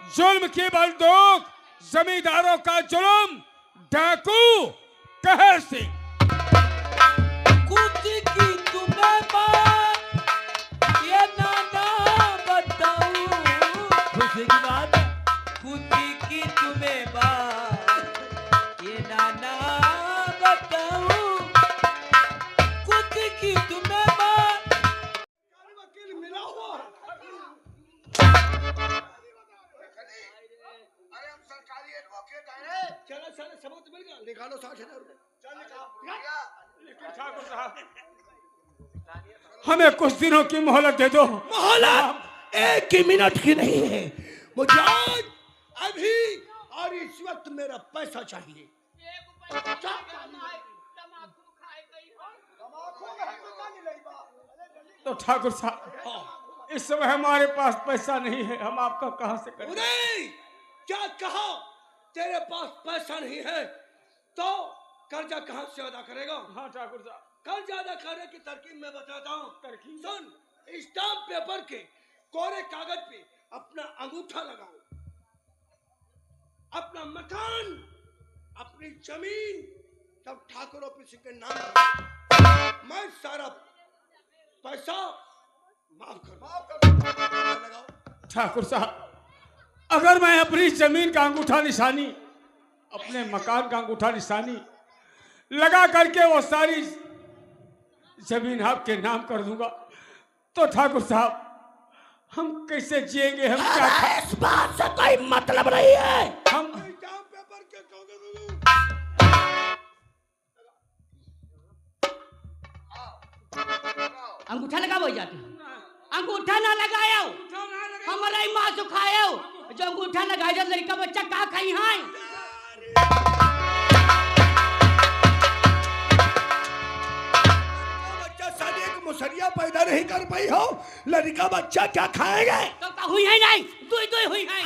जुल्म की बंदूक, जमींदारों का जुल्म, डाकू कहर सिंह। खुद की तुम्हें बात ये नाना बताऊं। खुशी की बात, खुद की तुम्हें बात ये नाना बताऊं। खुद की तुम्हें बात। वकील मिला हुआ अरे हम सरकारी एडवोकेट हैं। चलो सारे सबूत मिल गया, निकालो 60,000 रुपए। चल लेकिन ठाकुर साहब, हमें कुछ दिनों की मोहलत दे दो। मोहलत एक ही मिनट की नहीं है, मुझे आज अभी और इस वक्त मेरा पैसा चाहिए। तो ठाकुर साहब, इस समय हमारे पास पैसा नहीं है, हम आपका कहां से करें? नहीं, क्या कहा? तेरे पास पैसा नहीं है तो कर्जा कहां से अदा करेगा? हाँ ठाकुर साहब, कर्जा अदा करने की तरकीब मैं बताता हूँ। तरकीब? सुन, स्टाम्प पेपर के कोरे कागज पे अपना अंगूठा लगाओ, अपना मकान, अपनी जमीन सब ठाकुर ऑफिस के नाम लगाओ। मैं सारा पैसा माफ कर लगाओ। ठाकुर साहब, अगर मैं अपनी जमीन का अंगूठा निशानी, अपने मकान का अंगूठा निशानी लगा करके वो सारी जमीन आपके नाम कर दूंगा, तो ठाकुर साहब हम कैसे जिएंगे? हम क्या इस बात से कोई मतलब नहीं है। हम स्टाम्प पेपर के कागज अंगूठा लगा वो जाते अंगूठा ना लगायो, हमारा ही माँ सुखायो। जो अंगूठा लगाए जो लड़का बच्चा कहाँ खाई है? बच्चा साले एक मुसरिया पैदा नहीं कर पाई हो, लड़का बच्चा क्या खाएगा? तो का हुई है नहीं, दुई दुई हुई है।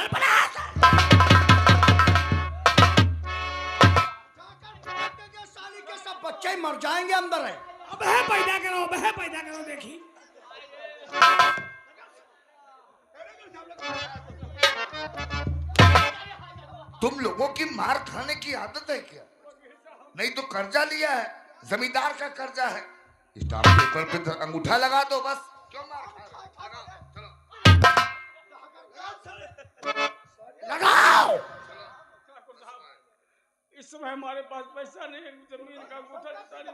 साली के सब बच्चे मर जाएंगे अंदर है। अब है पैदा करो, अब है पैदा करो। देखी तुम लोगों की मार खाने की आदत है क्या? नहीं तो कर्जा लिया है, जमींदार का कर्जा है, स्टाम्प पेपर पे तो अंगूठा लगा दो बस। क्यों मार खा रहे हो? चलो लगाओ। इस समय हमारे पास पैसा नहीं है, जमीन का अंगूठा निशानी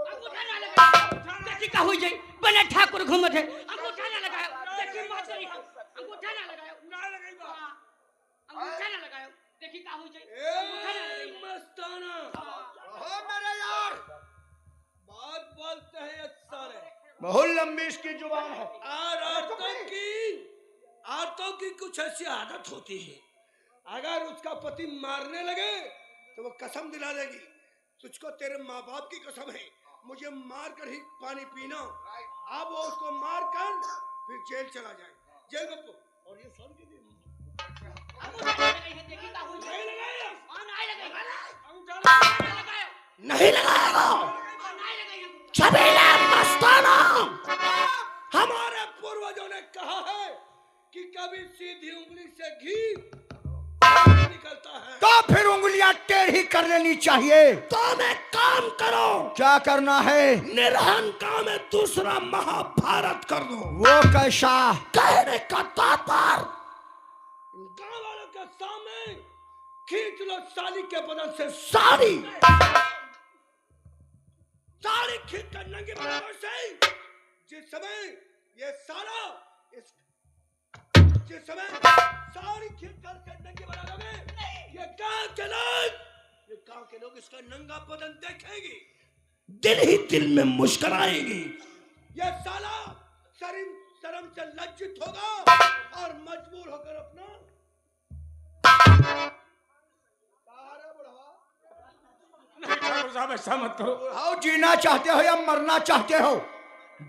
अंगूठा ना लगाओ, देखी का हुई जाई। बने ठाकुर घूमत है, अंगूठा ना लगाओ। देखी मत करी, अंगूठा ना लगाओ, ना लगाइबा। अंगूठा ना लगाओ। देखी का हुई जाई, ए अंगूठा ना लगाओ। मस्ताना, हो मेरे यार, बात बोलते हैं ये साले, बहुत लंबी इसकी जुबान है। और औरतों की कुछ ऐसी आदत होती है, अगर उसका पति मारने लगे तो वो कसम दिला देगी, तुझको तेरे माँ बाप की कसम है, मुझे मार कर ही पानी पीना। अब वो उसको मार कर फिर जेल चला जाए, जेल में तो। और ये सब की अंगूठा ना लगाई है, देखी का हुई जाई। नहीं लगाया, हां नहीं लगाई, अंगूठा ना लगाओ, नहीं लगाएगा। नहीं लगाई। छबीला मस्ताना, हमारे पूर्वजों ने कहा है कि कभी सीधी उंगली से घी नहीं निकलता है, तो फिर उंगलियां टेढ़ी कर लेनी चाहिए। तो मैं काम करो। क्या करना है? निरहंका में दूसरा महाभारत कर दो। वो कैसा? कहने का तात्पर्य, गांव वालों के सामने खींच लो साली के बदन से साड़ी, साड़ी खींच कर नंगे बराबर से। जिस समय ये सारा जिस समय साड़ी खींच कर नंगे बराबर में ये गांव के लोग इसका नंगा बदन देखेंगे, दिल ही दिल में मुस्कुराएंगे। ये साला शर्म से लज्जित होगा और मजबूर होकर अपना ठाकुर साहब, ऐसा मत करो। बुढ़ाओ, जीना चाहते हो या मरना चाहते हो?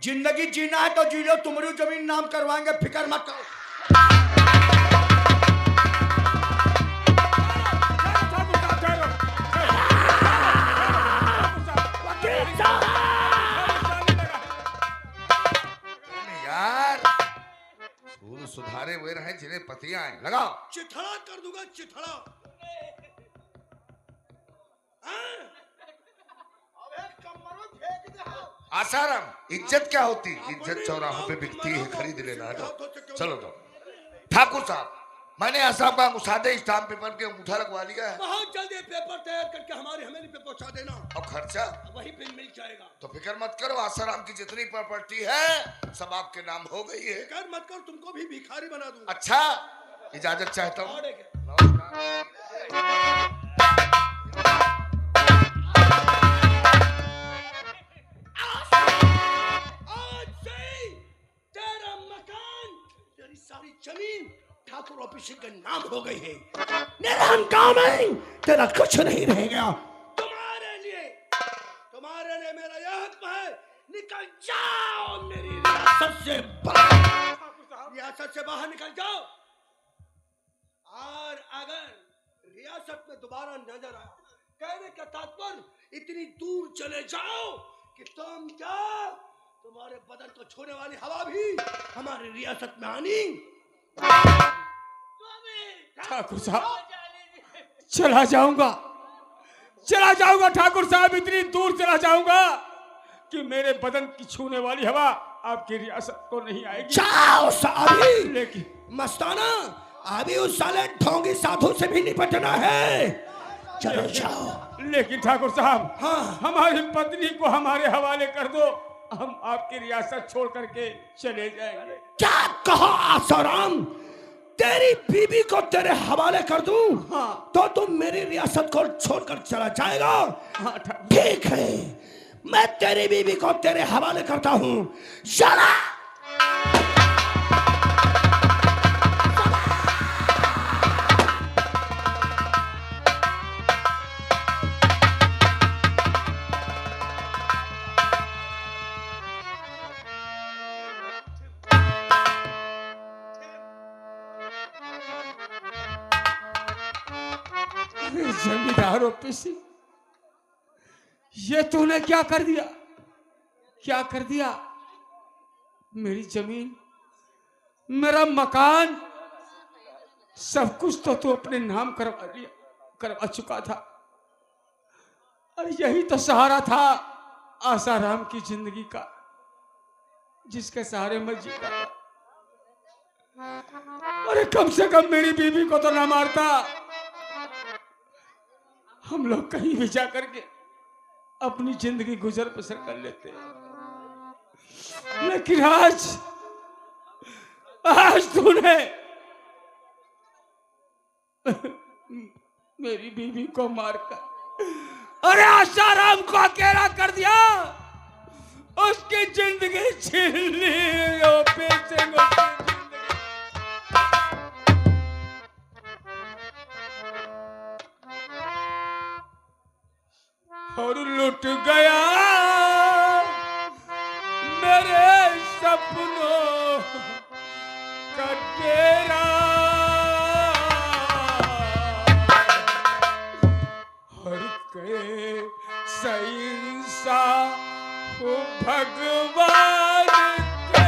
जिंदगी जीना है तो जी लो, तुम्हारी जमीन नाम करवाएंगे, फिक्र मत करो। यार, फूल सुधारे हुए रहे जिन्हें पतियां आए, लगाओ। चिथड़ा कर दूंगा, चिथड़ा। हाँ? आसाराम, इज्जत क्या होती? इज्जत चौराहों पे बिकती है, खरीद लेना। चलो तो ठाकुर साहब, मैंने आसाम का मुसादे स्टाम्प पेपर के अंगूठा लगवा लिया है। बहुत जल्दी पेपर तैयार करके हमारी हवेली पे पहुंचा देना। और खर्चा वही पे मिल जाएगा। तो फिक्र मत करो, आसाराम की जितनी प्रॉपर्टी है सब आपके नाम हो गई है। फिक्र मत कर, तुमको भी भिखारी बना दूंगा। अच्छा, इजाजत चाहता हूँ। आज से तेरा मकान, तेरी सारी जमीन ठाकुर ऑफिस के नाम हो गई है। निधन काम है, तेरा कुछ नहीं रहेगा। तुम्हारे लिए मेरा यह हक है, निकल जाओ मेरी रियासत से बाहर। रियासत से बाहर निकल जाओ। और अगर रियासत में दोबारा नजर आया, कहने का तात्पर्य इतनी दूर चले जाओ कि तुम क्या, तुम्हारे बदन को छूने वाली हवा भी हमारी रियासत में आनी। ठाकुर साहब, चला जाऊंगा ठाकुर साहब, इतनी दूर चला जाऊंगा कि मेरे बदन की छूने वाली हवा आपकी रियासत को नहीं आएगी। जाओ साहबी, लेकिन मस्ताना, अभी उस साले ढोंगी साधु से भी निपटना है। चलो जाओ। लेकिन ठाकुर साहब, हाँ। हमारी पत्नी को हमारे हवाले कर दो, हम आपकी रियासत छोड़ करके चले जाएंगे। क्या कहा आसाराम? तेरी बीबी को तेरे हवाले कर दूं? हाँ। तो तुम मेरी रियासत को छोड़कर चला जाएगा? हाँ, ठीक है, मैं तेरी बीबी को तेरे हवाले करता हूँ। चला। जमींदार ओपीसी, ये तूने क्या कर दिया? मेरी जमीन, मेरा मकान, सब कुछ तो तू अपने नाम करवा चुका था। और यही तो सहारा था आसाराम की जिंदगी का, जिसके सहारे मैं जीता था। अरे कम से कम मेरी बीवी को तो ना मारता, हम लोग कहीं भी जा करके अपनी जिंदगी गुजर बसर कर लेते हैं। लेकिन आज तूने मेरी बीवी को मारकर, अरे आसाराम को अकेला कर दिया, उसकी जिंदगी छीन ली। और लुट गया मेरे सपनों का डेरा, और कैसा इंसान हो भगवान के।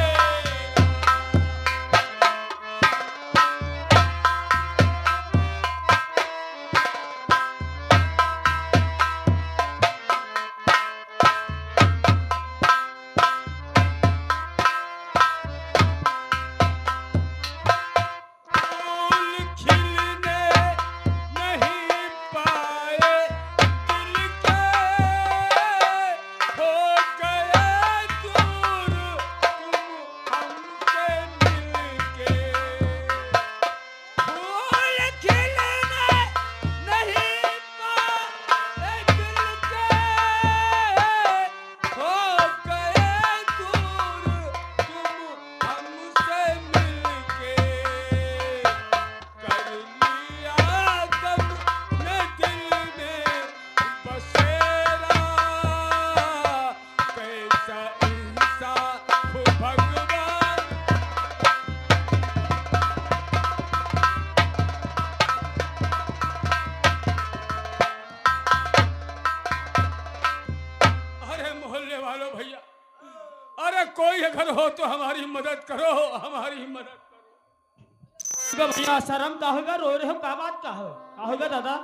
कोई अगर हो तो हमारी मदद करो, हमारी मदद करो। होगा भैया शर्म का होगा, रो रहे हो का बात का होगा दादा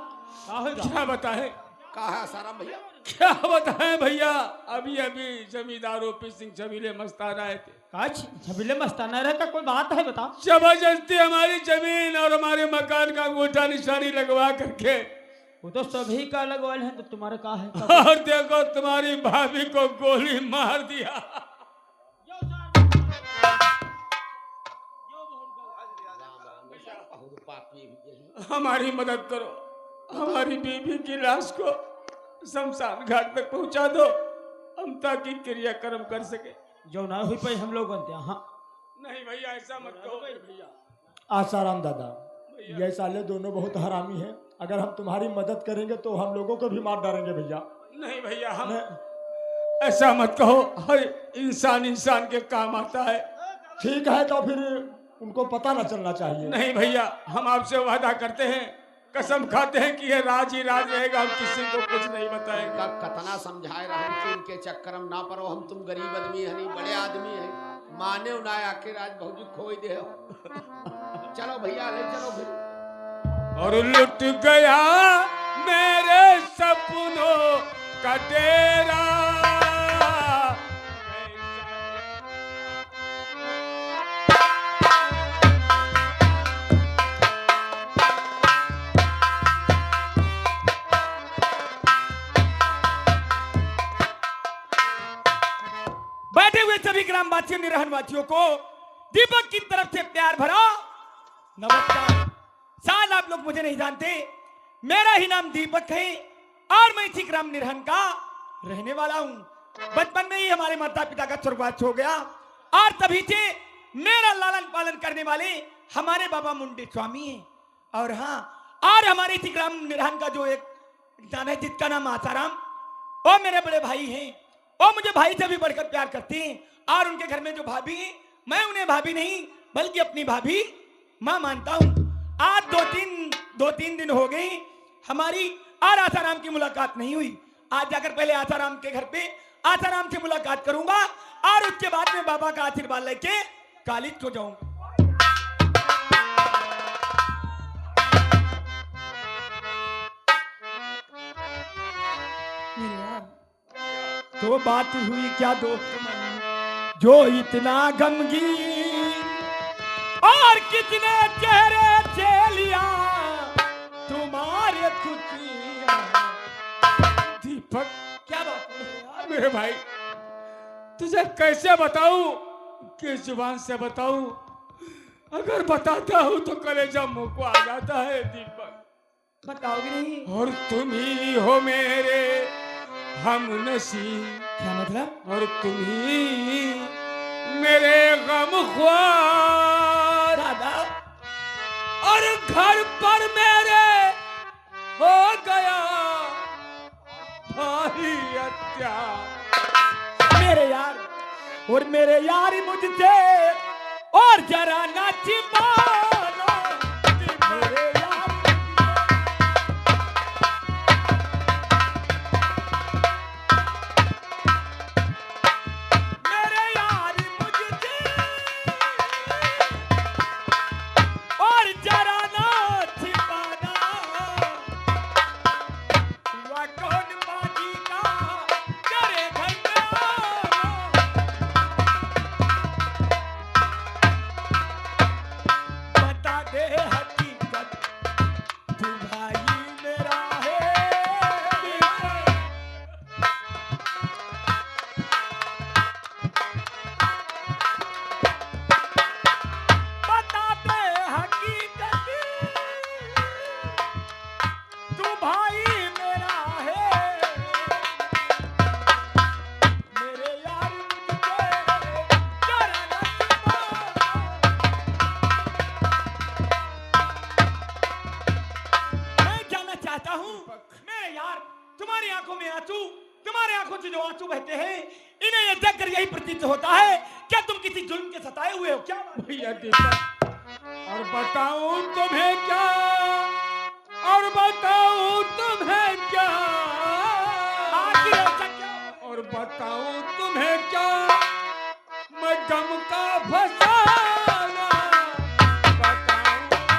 का होगा? क्या बताए कहा है साराम भैया? क्या बताएं भैया, अभी अभी जमींदार ओपी सिंह छबीले मस्तान आए थे। काच छबीले मस्ताना रहे का कोई बात है बता? जबरदस्ती हमारी जमीन और हमारे मकान का अंगूठा निशानी लगवा करके, वो तो सभी का लगवाल है, तो तुम्हारे का है? और देखो तुम्हारी भाभी को गोली मार दिया। हमारी मदद करो, हमारी बीवी की लाश को शमशान घाट तक पहुंचा दो, हम ताकि क्रियाक्रम कर सके। जो ना हुई पाई हम लोग बनते हैं। हाँ नहीं भैया ऐसा मत कहो भैया। आसाराम दादा, ये साले दोनों बहुत हरामी हैं। अगर हम तुम्हारी मदद करेंगे तो हम लोगों को भी मार डालेंगे भैया। नहीं भैया, हम ऐसा मत कहो, हर इंसान इंसान के काम आता है। ठीक है तो फिर उनको पता न चलना चाहिए। नहीं भैया, हम आपसे वादा करते हैं, कसम खाते हैं कि ये राज ही राज रहेगा, हम किसी को कुछ नहीं बताएंगे। का कतना समझाए रहे कि इनके चक्कर में ना पड़ो, हम तुम गरीब आदमी है नहीं, बड़े आदमी है, माने उना आखिर आज भौजी खोई दे। चलो भैया ले चलो फिर। और लुट गया मेरे सपनों का डेरा। बैठे हुए सभी ग्रामवासियों निरहनवासियों को दीपक की तरफ से प्यार भरा नमस्कार। शायद आप लोग मुझे नहीं जानते, मेरा ही नाम दीपक है और मैं इसी ग्राम निरहन का रहने वाला हूं। बचपन में ही हमारे माता पिता का स्वर्गवास हो गया और तभी से मेरा लालन पालन करने वाले हमारे बाबा मुंडे स्वामी हैं। और हाँ, और हमारे इसी ग्राम निरहन का जो एक इंसान है जिसका नाम आसाराम, वो मेरे बड़े भाई हैं। वो मुझे भाई से भी बढ़कर प्यार करते हैं और उनके घर में जो भाभी है, मैं उन्हें भाभी नहीं बल्कि अपनी भाभी मां मानता हूं। आज दो तीन दिन हो गए हमारी और आसाराम की मुलाकात नहीं हुई। आज जाकर पहले आसाराम के घर पे आसाराम से मुलाकात करूंगा और उसके बाद में बाबा का आशीर्वाद लेके कॉलेज को जाऊंगा। तो बात हुई क्या दोस्त मन, जो इतना गमगीन और कितने चेहरे से लिया तुम्हारे खुशियां। दीपक, क्या बात है यार? मेरे भाई, तुझे कैसे बताऊं, किस जुबान से बताऊं? अगर बताता हूं तो कलेजा मुंह को आ जाता है। दीपक, बताओगे नहीं? और तुम ही हो मेरे हम नसीब, क्या मतलब? और तुम ही मेरे गम ख्वार। दादा, और घर पर मेरे हो गया भारी अत्याचार। मेरे यार और मेरे यार मुझसे और जरा ना छिपाना। मेरे यार मेरे यार मुझसे और जरा ना छिपाना। हुआ कौन बाजी का करे भंडारा। बता दे हकीकत, तू भाई मेरा है। बता दे हकीकत, तू भाई मेरा है। मेरे यार मुझसे जरा ना छिपाना। मैं जानना चाहता हूँ मेरे यार, तुम्हारी आंखों में आंसू, तुम्हारे आंखों से जो आंसू बहते हैं, इन्हें ये देखकर यही प्रतीत होता है क्या तुम किसी जुल्म के सताए हुए हो? क्या बात? भैया दीपक, और बताऊं तुम्हें क्या, और बताऊं तुम्हें क्या, आखिर ऐसा क्या? और बताऊं तुम्हें क्या, मैं गम का फसाना बताऊं।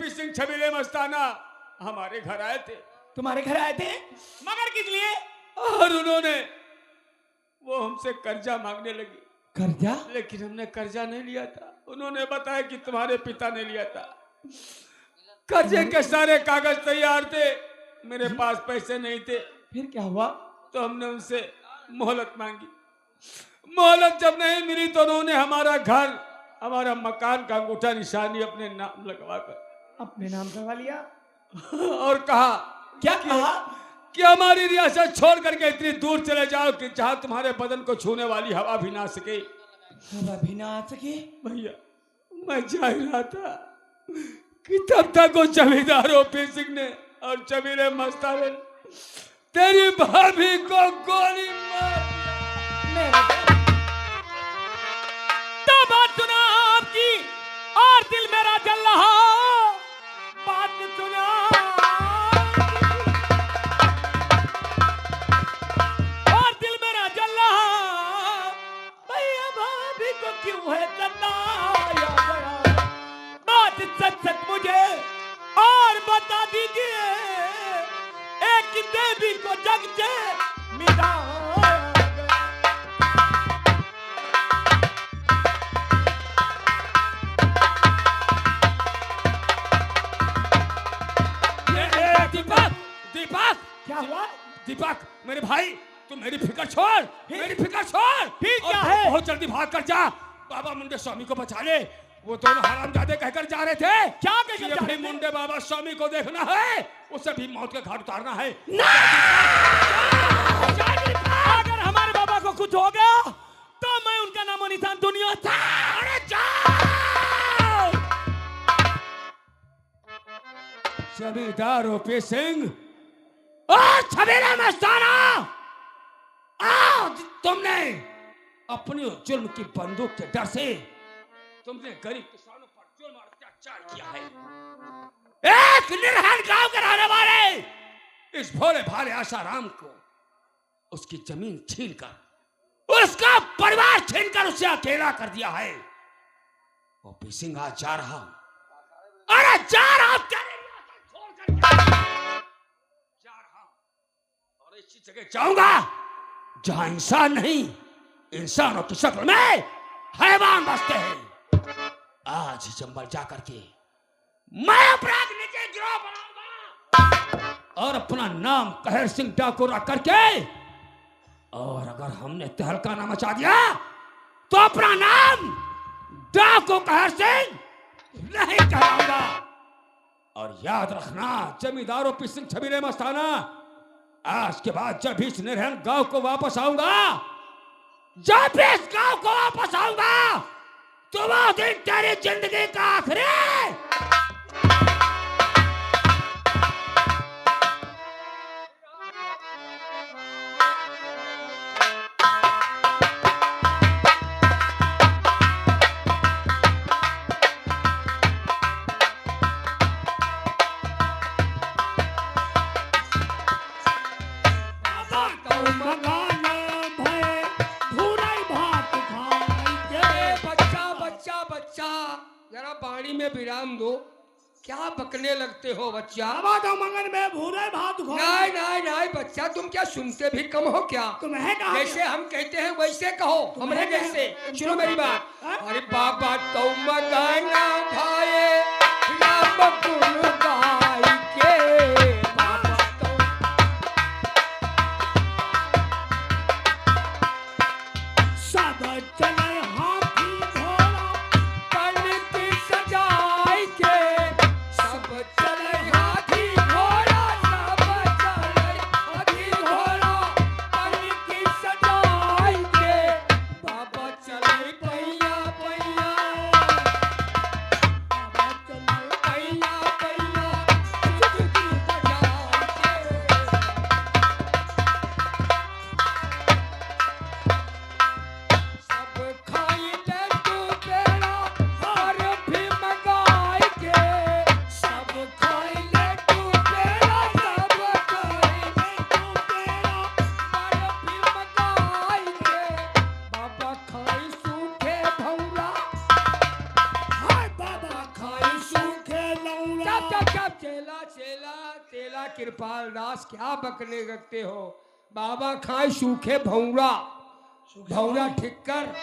पी सिंह छबीले मस्ताना हमारे घर आए थे तुम्हारे घर आए थे मगर किस लिए? और उन्होंने वो हमसे कर्जा मांगने लगी, कर्जा? लेकिन हमने कर्जा नहीं लिया था। उन्होंने बताया कि तुम्हारे पिता ने लिया था। कर्जे के सारे कागज तैयार थे, मेरे पास पैसे नहीं थे। फिर क्या हुआ? तो हमने उनसे मोहलत मांगी। मोहलत जब नहीं मिली तो उन्होंने हमारा घर, हमारा मकान का अंगूठा निशानी अपने नाम लगवाकर अपने नाम करवा लिया और कहा क्या कहा? कि हमारी रियासत छोड़ करके इतनी दूर चले जाओ कि जहां तुम्हारे बदन को छूने वाली हवा भी ना सके। हवा भी ना आ सके? भैया मैं जा ही रहा था कि तब तक वो जमींदार ओपी सिंह ने और चबीले मस्ताने तेरी भाभी को गोली मार तो बात सुना आपकी और दिल मेरा जल रहा, बात सुना और दिल मेरा जल रहा। भैया भाभी को क्यों है सताया गया? बात सच सच मुझे और बता दीजिए, एक देवी को जग से मिटाया गया। दीपक, दीपक क्या हुआ? दीपक मेरे भाई, तू मेरी फिक्र छोड़, मेरी फिक्र छोड़। फिर क्या और है? बहुत जल्दी भाग कर जा, बाबा मुंडे स्वामी को बचा ले। वो दोनों हरामजादे कहकर जा रहे थे क्या कहकर कि जा अपने रहे थे? मुंडे बाबा स्वामी को देखना है, उसे भी मौत के घाट उतारना है। अगर हमारे बाबा को कुछ हो गया तो मैं उनका नामो निशान दुनिया से। अरे जाओ! जमींदार ओपी सिंह और छबीला मस्ताना, आज तुमने अपनी जुल्म की बंदूक के डर से तुमने गरीब किसानों पर जुल्म और अत्याचार किया है। एक निर्धन गांव के रहने वाले इस भोले भाले आशाराम को उसकी जमीन छीनकर, उसका परिवार छीनकर उसे अकेला कर दिया है। ओपी सिंह आज जा रहा हूं, अरे जा रहा हूं तेरी रियासत छोड़ करके जा रहा हूं और ऐसी जगह जाऊंगा जहां इंसान नहीं, इंसानों की शक्ल में हैवान बसते हैं। आज ही चंबल जा करके मैं अपराध नीचे गिरोह बनाऊंगा और अपना नाम कहर सिंह डाकू रख करके, और अगर हमने तहलका ना मचा दिया तो अपना नाम डाकू कहर सिंह नहीं कहलाऊंगा। और याद रखना जमींदार ओपी सिंह छबीले मस्ताना, आज के बाद जब इस निर्धन गांव को वापस आऊंगा, जब भी इस गांव को वापस आऊंगा तो वो दिन तेरी जिंदगी का आखिरी जरा पानी में विराम दो, क्या बकने लगते हो बच्चा? मंगन में भूरे भात खो। नहीं नहीं नहीं बच्चा, तुम क्या सुनते भी कम हो क्या? तुम्हें कहा जैसे हम कहते हैं वैसे कहो, हमने जैसे। सुनो मेरी बात। अरे बाबा तो मगाना भाई राम गुण गाई के, बाबा तो सब चले हाथी घोड़ा पन की सजाई के, सब चले हाथी घोड़ा, सब चले हाथी घोड़ा पन की सजाई के, बाबा चले पैया पैया, बाबा चले पैया पैया। कृपाल दास क्या बकने लगते हो? बाबा खाए सूखे भौरा, भौरा ठीक कर।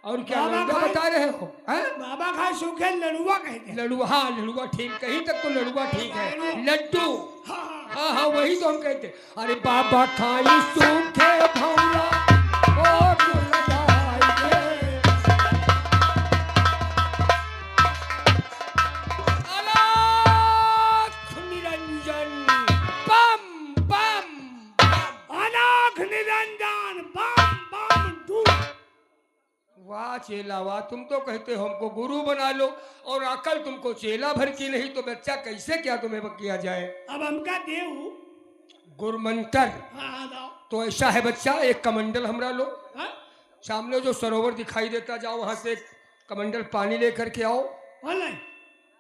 और क्या बाबा लड़ुआ खाए- बता रहे हो? हैं? बाबा खाए सूखे लड़ुआ कहते हैं। लड़ुआ, हाँ लड़ुआ ठीक, कहीं तक तो लड़ुआ ठीक है। लड्डू, हाँ हाँ वही तो हम कहते। अरे बाबा खाई सूखे भौरा ओ गुल लगाएंगे। अनाथ निरंजन बम बम बम। अनाथ निरंजन बम बम डूब। वाह चेला वाह, तुम तो कहते हो हमको गुरु बना लो और अकल तुमको चेला भर की नहीं, तो बच्चा कैसे क्या तुम्हें किया जाए? अब हमका देव गुरमंतर। हाँ दो तो ऐसा है बच्चा, एक कमंडल हमरा लो, हाँ? सामने जो सरोवर दिखाई देता, जाओ वहां से एक कमंडल पानी लेकर के आओ। बोले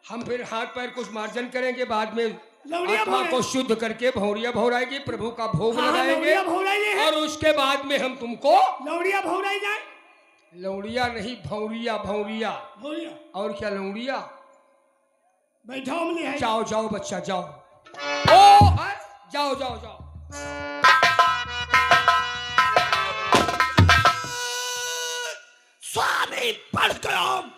हम फिर हाथ पैर कुछ मार्जन करेंगे, बाद में लौड़िया आत्मा भौरा- को शुद्ध करके भौरिया भौराएगी, प्रभु का भोग हाँ, लगाएंगे लौड़िया भौराई है। और उसके बाद में हम तुमको लौड़िया भौराई जाए। लौड़िया नहीं भौरिया, भौरिया भौरिया और क्या लौड़िया। बैठो हमने है। जाओ जाओ बच्चा जाओ, ओ जाओ जाओ जाओ। स्वामी पढ़ गया